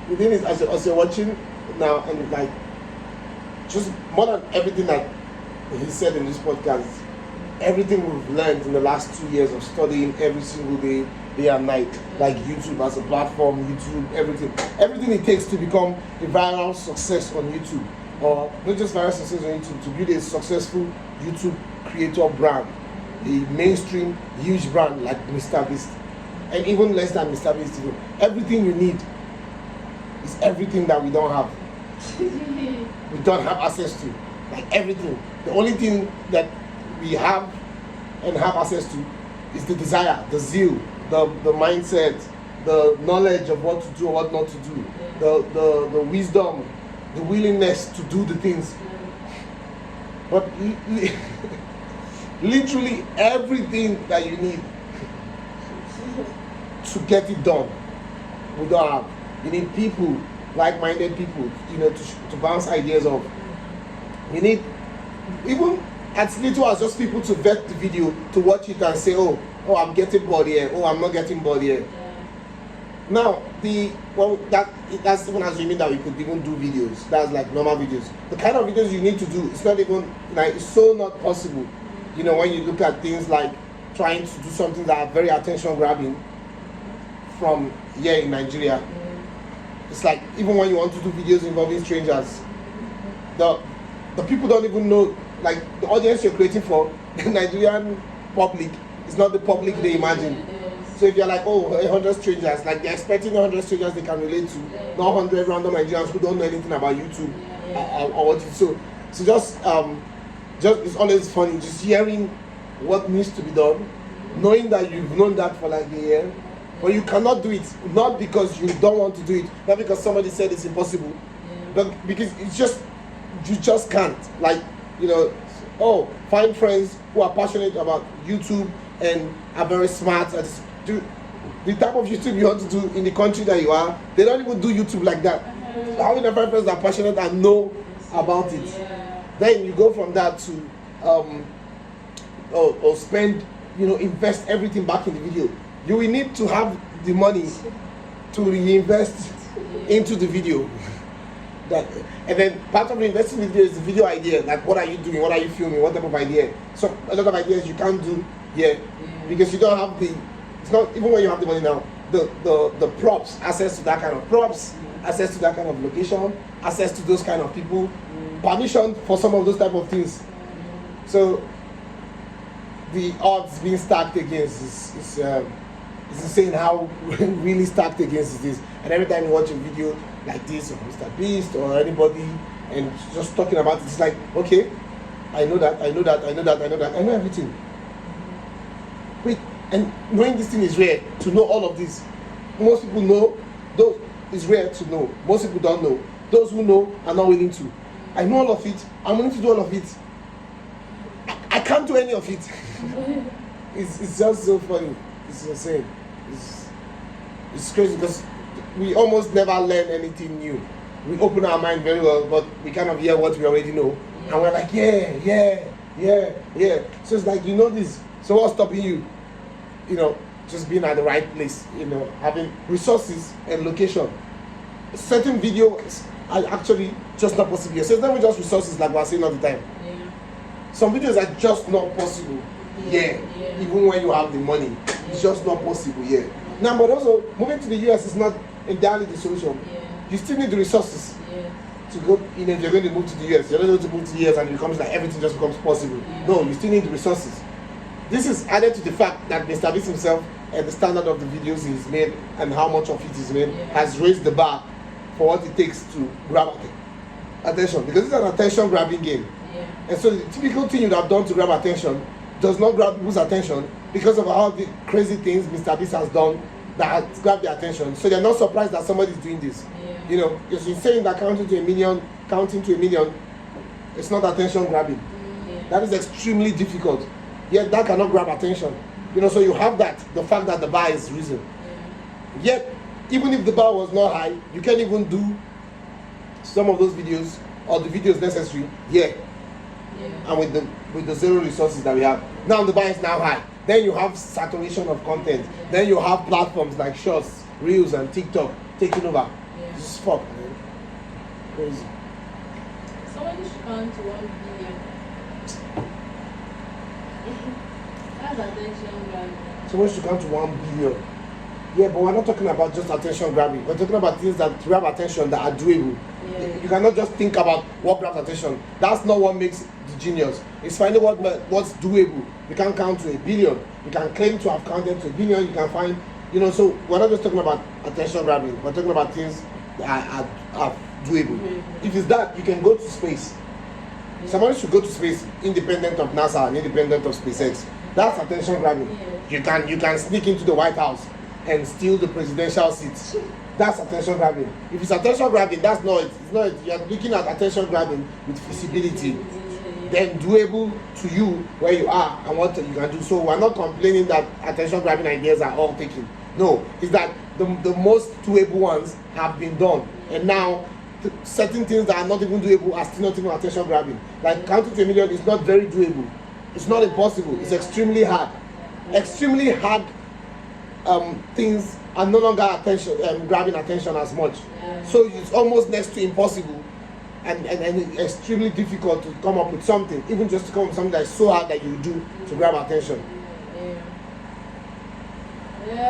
the thing is, as you're watching now, and like, just more than everything that he said in this podcast, everything we've learned in the last 2 years of studying every single day and night, like YouTube as a platform, YouTube, everything it takes to become a viral success on YouTube, or not just viral success on YouTube, to build a successful YouTube creator brand, a mainstream huge brand like MrBeast, and even less than MrBeast. Everything you need is everything that we don't have. We don't have access to, like everything. The only thing that we have and have access to is the desire, the zeal, the mindset, the knowledge of what to do or what not to do, the wisdom, the willingness to do the things. But literally everything that you need to get it done, we don't have. You need people, like-minded people, to bounce ideas off. You need, even as little as just people to vet the video, to watch it and say, oh, I'm getting bored here, oh, I'm not getting bored here. Now, that's even assuming that we could even do videos. That's like normal videos. The kind of videos you need to do, it's not even, like, it's so not possible. When you look at things like trying to do something that are very attention grabbing from here in Nigeria. It's like, even when you want to do videos involving strangers, the people don't even know, like, the audience you're creating for the Nigerian public is not the public they imagine. So if you're like, 100 strangers, like, they're expecting 100 strangers they can relate to, not 100 random Nigerians who don't know anything about YouTube or what it's so just it's always funny just hearing what needs to be done, knowing that you've known that for like a year, but you cannot do it, not because you don't want to do it, not because somebody said it's impossible, but because you just can't. Like, find friends who are passionate about YouTube and are very smart at do the type of YouTube you want to do in the country that you are. They don't even do YouTube like that. So having a friend that are passionate and know about it, then you go from that to or spend, invest everything back in the video. You will need to have the money to reinvest into the video. And then part of the investing in the video is the video idea. Like, what are you doing? What are you filming? What type of idea? So a lot of ideas you can't do here because you don't have it's not even when you have the money now. The props, access to that kind of props, access to that kind of location, access to those kind of people, permission for some of those type of things. So the odds being stacked against is insane how really stacked against it is. And every time you watch a video like this of MrBeast or anybody and just talking about it, it's like, okay, I know everything. Wait, and knowing this thing is rare. To know all of this, most people know. Those is rare to know. Most people don't know. Those who know are not willing to. I know all of it. I'm willing to do all of it. I can't do any of it. It's just so funny. It's insane. It's crazy because we almost never learn anything new. We open our mind very well, but we kind of hear what we already know, and we're like, yeah. So it's like, this. So what's stopping you? Just being at the right place. Having resources and location. Certain videos are actually just not possible. So it's not just resources like we're saying all the time. Yeah. Some videos are just not possible. Yeah. Even when you have the money, it's just not possible. Yeah. Now, but also moving to the US is not entirely the solution. Yeah. You still need the resources to go. If you're going to move to the US, you're not going to move to the US and it becomes like everything just becomes possible. Yeah. No, you still need the resources. This is added to the fact that MrBeast himself and the standard of the videos he's made and how much of it is made has raised the bar for what it takes to grab attention, because it's an attention grabbing game. Yeah. And so the typical thing you'd have done to grab attention does not grab people's attention because of all the crazy things MrBeast has done that has grabbed their attention. So they're not surprised that somebody's doing this. Yeah. Because he's saying that counting to a million, it's not attention grabbing. Yeah. That is extremely difficult. Yet that cannot grab attention. So you have the fact that the bar is risen. Yeah. Yet, even if the bar was not high, you can't even do some of those videos or the videos necessary here. Yeah. And with the zero resources that we have. Now the bar is now high. Then you have saturation of content. Yeah. Then you have platforms like Shorts, Reels, and TikTok taking over. Yeah. This is fuck, man. Crazy. Somebody should count to 1 billion. That's attention grabbing. Someone should come to 1 billion. Yeah, but we're not talking about just attention grabbing. We're talking about things that grab attention that are doable. Yeah. You cannot just think about what grabs attention. That's not what makes the genius. It's finding what's doable. You can count to 1 billion. You can claim to have counted to 1 billion. You can find, so we're not just talking about attention grabbing. We're talking about things that are doable. If it's that, you can go to space. Somebody should go to space independent of NASA and independent of SpaceX. That's attention grabbing. You can sneak into the White House and steal the presidential seat. That's attention grabbing. If it's attention grabbing, that's not it. It's not it. You're looking at attention grabbing with feasibility, then doable to you where you are and what you can do. So we're not complaining that attention grabbing ideas are all taken. No, it's that the most doable ones have been done, and now certain things that are not even doable are still not even attention grabbing. Like counting to 1 million is not very doable. It's not impossible. It's extremely hard. Extremely hard things are no longer grabbing attention as much. So it's almost next to impossible and extremely difficult to come up with something, even just to come up with something that is so hard that you do to grab attention. Yeah.